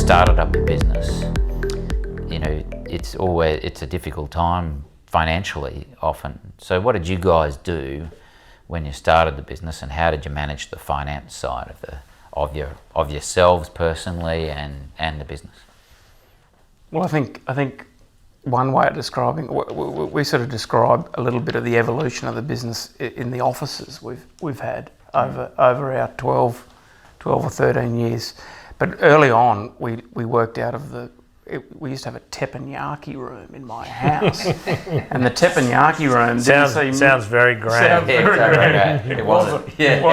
started up a business, you know, it's a difficult time financially often. So what did you guys do when you started the business, and how did you manage the finance side of yourselves personally and the business? Well, I think one way of describing, we sort of describe a little bit of the evolution of the business in the offices we've had over our 12 or 13 years. But early on, we worked out of we used to have a teppanyaki room in my house, and the teppanyaki room sounds very grand. It wasn't. It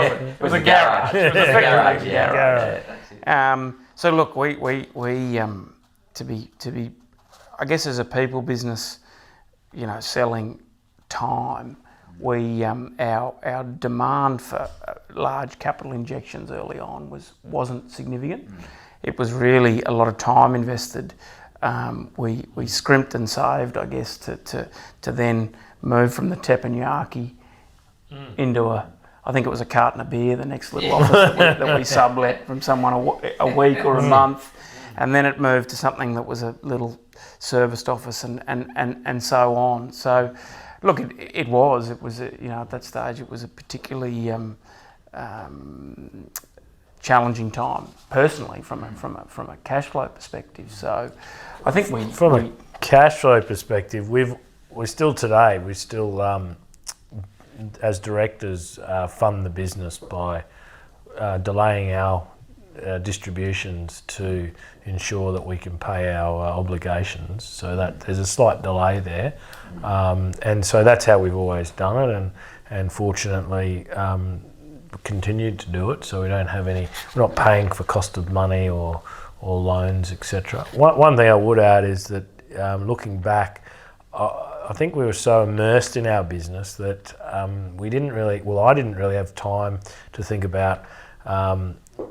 was a garage. It was effectively a garage. So look, we to be, I guess, as a people business, you know, selling time, our demand for large capital injections early on wasn't significant. It was really a lot of time invested. We scrimped and saved, I guess, to then move from the teppanyaki into I think it was a carton of beer, the next little office that we sublet from someone a week or a month, and then it moved to something that was a little serviced office and so on. So, look, it was you know, at that stage it was a particularly challenging time personally from a cash flow perspective. So I think from a cash flow perspective, we still as directors fund the business by delaying our distributions to ensure that we can pay our obligations, so that there's a slight delay there, and so that's how we've always done it, and fortunately continued to do it, so we don't have we're not paying for cost of money or loans, etc. One thing I would add is that looking back, I think we were so immersed in our business that I didn't really have time to think about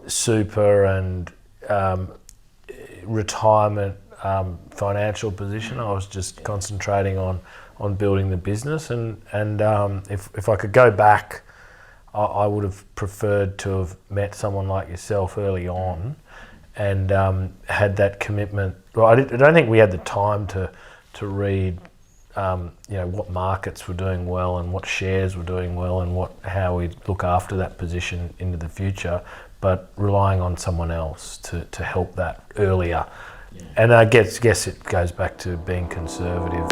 super and retirement financial position. I was just concentrating on building the business, and if I could go back, I would have preferred to have met someone like yourself early on and had that commitment. Well, I don't think we had the time to read you know, what markets were doing well and what shares were doing well and how we look after that position into the future, but relying on someone else to help that earlier. Yeah. And I guess it goes back to being conservative.